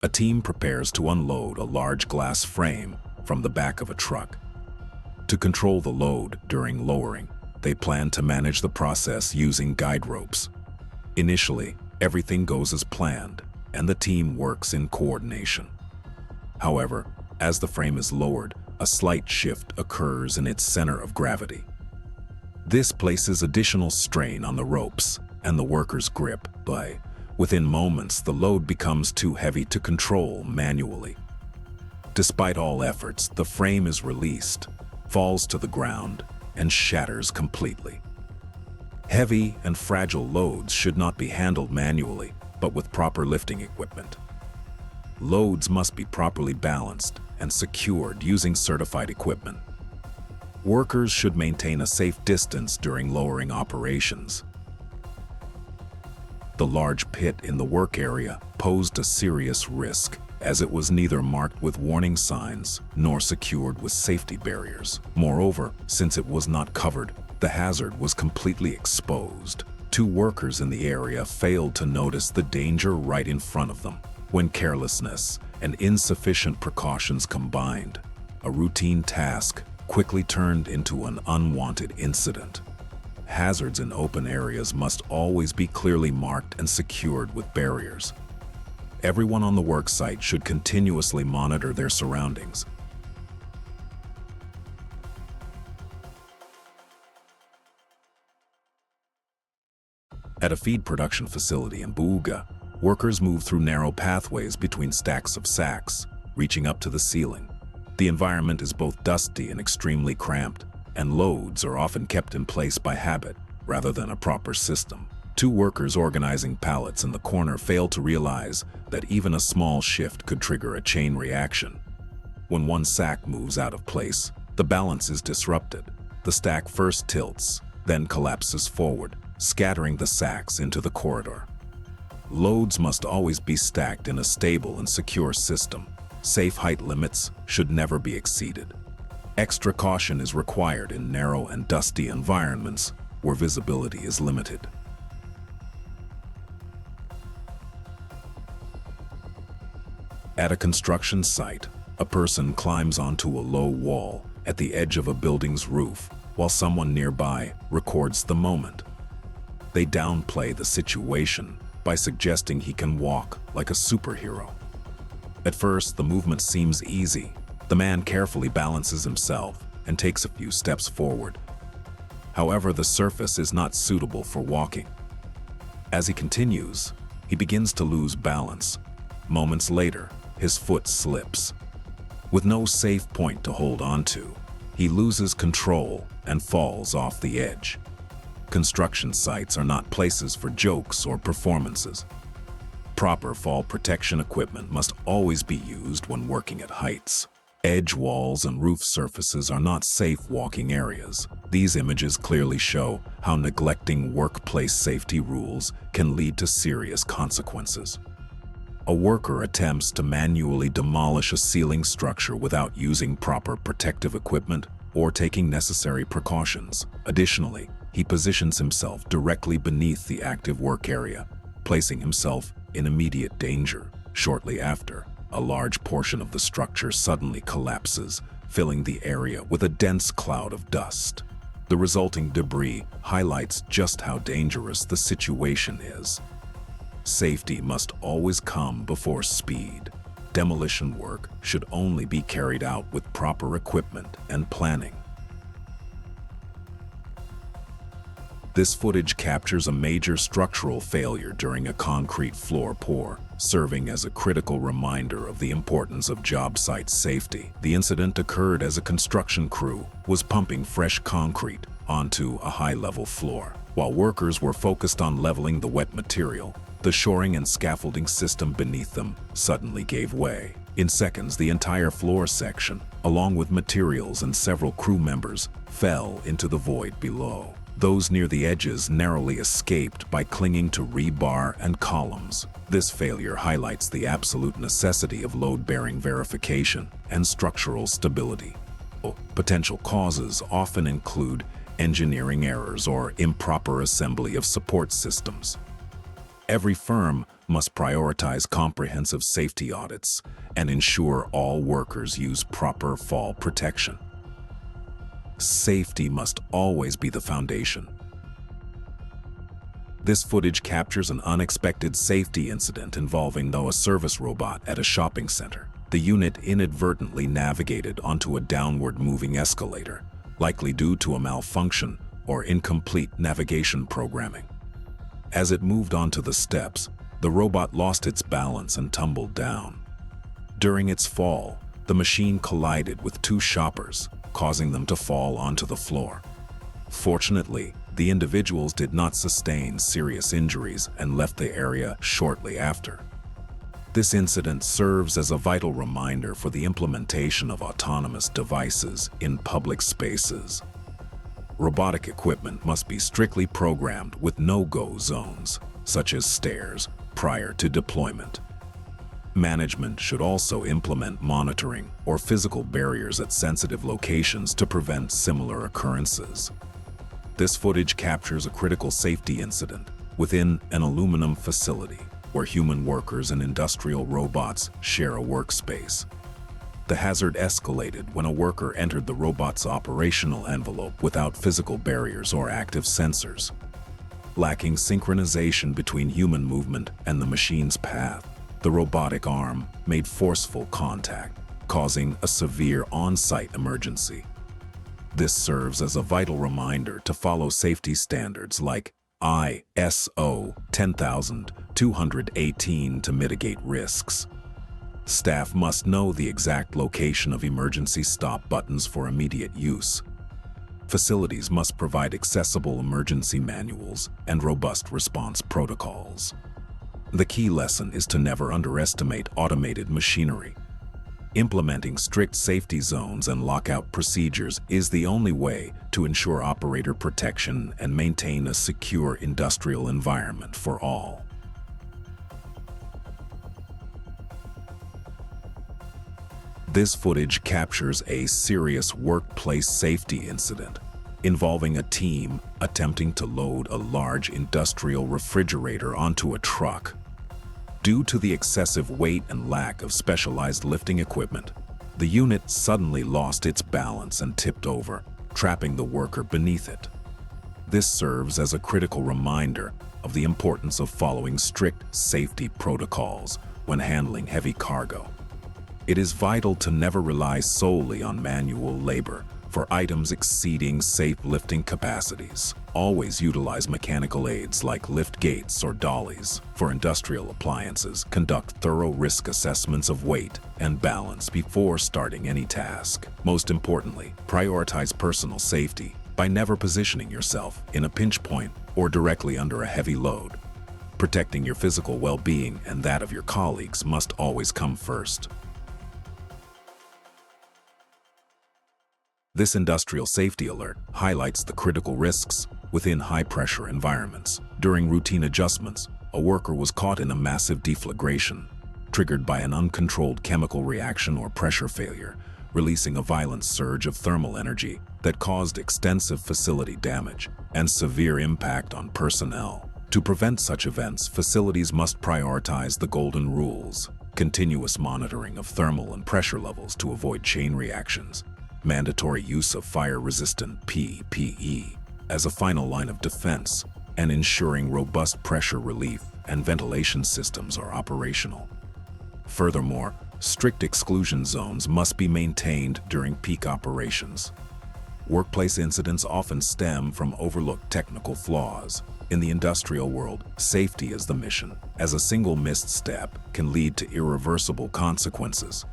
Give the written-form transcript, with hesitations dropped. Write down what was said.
A team prepares to unload a large glass frame from the back of a truck. To control the load during lowering, they plan to manage the process using guide ropes. Initially, everything goes as planned, and the team works in coordination. However, as the frame is lowered, a slight shift occurs in its center of gravity. This places additional strain on the ropes and the worker's grip, but within moments the load becomes too heavy to control manually. Despite all efforts, the frame is released, falls to the ground, and shatters completely. Heavy and fragile loads should not be handled manually, but with proper lifting equipment. Loads must be properly balanced and secured using certified equipment. Workers should maintain a safe distance during lowering operations. The large pit in the work area posed a serious risk, as it was neither marked with warning signs nor secured with safety barriers. Moreover, since it was not covered, the hazard was completely exposed. 2 workers in the area failed to notice the danger right in front of them. When carelessness and insufficient precautions combined, a routine task quickly turned into an unwanted incident. Hazards in open areas must always be clearly marked and secured with barriers. Everyone on the work site should continuously monitor their surroundings. At a feed production facility in Buga, workers move through narrow pathways between stacks of sacks, reaching up to the ceiling. The environment is both dusty and extremely cramped, and loads are often kept in place by habit rather than a proper system. 2 workers organizing pallets in the corner fail to realize that even a small shift could trigger a chain reaction. When one sack moves out of place, the balance is disrupted. The stack first tilts, then collapses forward, scattering the sacks into the corridor. Loads must always be stacked in a stable and secure system. Safe height limits should never be exceeded. Extra caution is required in narrow and dusty environments where visibility is limited. At a construction site, a person climbs onto a low wall at the edge of a building's roof while someone nearby records the moment. They downplay the situation by suggesting he can walk like a superhero. At first, the movement seems easy. The man carefully balances himself and takes a few steps forward. However, the surface is not suitable for walking. As he continues, he begins to lose balance. Moments later, his foot slips. With no safe point to hold onto, he loses control and falls off the edge. Construction sites are not places for jokes or performances. Proper fall protection equipment must always be used when working at heights. Edge walls and roof surfaces are not safe walking areas. These images clearly show how neglecting workplace safety rules can lead to serious consequences. A worker attempts to manually demolish a ceiling structure without using proper protective equipment or taking necessary precautions. Additionally, he positions himself directly beneath the active work area, placing himself in immediate danger. Shortly after, a large portion of the structure suddenly collapses, filling the area with a dense cloud of dust. The resulting debris highlights just how dangerous the situation is. Safety must always come before speed. Demolition work should only be carried out with proper equipment and planning. This footage captures a major structural failure during a concrete floor pour, serving as a critical reminder of the importance of job site safety. The incident occurred as a construction crew was pumping fresh concrete onto a high-level floor. While workers were focused on leveling the wet material, the shoring and scaffolding system beneath them suddenly gave way. In seconds, the entire floor section, along with materials and several crew members, fell into the void below. Those near the edges narrowly escaped by clinging to rebar and columns. This failure highlights the absolute necessity of load-bearing verification and structural stability. Potential causes often include engineering errors or improper assembly of support systems. Every firm must prioritize comprehensive safety audits and ensure all workers use proper fall protection. Safety must always be the foundation. This footage captures an unexpected safety incident involving a service robot at a shopping center. The unit inadvertently navigated onto a downward moving escalator, likely due to a malfunction or incomplete navigation programming. As it moved onto the steps, the robot lost its balance and tumbled down. During its fall, the machine collided with two shoppers, causing them to fall onto the floor. Fortunately, the individuals did not sustain serious injuries and left the area shortly after. This incident serves as a vital reminder for the implementation of autonomous devices in public spaces. Robotic equipment must be strictly programmed with no-go zones, such as stairs, prior to deployment. Management should also implement monitoring or physical barriers at sensitive locations to prevent similar occurrences. This footage captures a critical safety incident within an aluminum facility where human workers and industrial robots share a workspace. The hazard escalated when a worker entered the robot's operational envelope without physical barriers or active sensors. Lacking synchronization between human movement and the machine's path, the robotic arm made forceful contact, causing a severe on-site emergency. This serves as a vital reminder to follow safety standards like ISO 10218 to mitigate risks. Staff must know the exact location of emergency stop buttons for immediate use. Facilities must provide accessible emergency manuals and robust response protocols. The key lesson is to never underestimate automated machinery. Implementing strict safety zones and lockout procedures is the only way to ensure operator protection and maintain a secure industrial environment for all. This footage captures a serious workplace safety incident involving a team attempting to load a large industrial refrigerator onto a truck. Due to the excessive weight and lack of specialized lifting equipment, the unit suddenly lost its balance and tipped over, trapping the worker beneath it. This serves as a critical reminder of the importance of following strict safety protocols when handling heavy cargo. It is vital to never rely solely on manual labor for items exceeding safe lifting capacities. Always utilize mechanical aids like lift gates or dollies. For industrial appliances, conduct thorough risk assessments of weight and balance before starting any task. Most importantly, prioritize personal safety by never positioning yourself in a pinch point or directly under a heavy load. Protecting your physical well-being and that of your colleagues must always come first. This industrial safety alert highlights the critical risks within high-pressure environments. During routine adjustments, a worker was caught in a massive deflagration, triggered by an uncontrolled chemical reaction or pressure failure, releasing a violent surge of thermal energy that caused extensive facility damage and severe impact on personnel. To prevent such events, facilities must prioritize the golden rules: continuous monitoring of thermal and pressure levels to avoid chain reactions, mandatory use of fire-resistant PPE as a final line of defense, and ensuring robust pressure relief and ventilation systems are operational. Furthermore, strict exclusion zones must be maintained during peak operations. Workplace incidents often stem from overlooked technical flaws. In the industrial world, safety is the mission, as a single missed step can lead to irreversible consequences.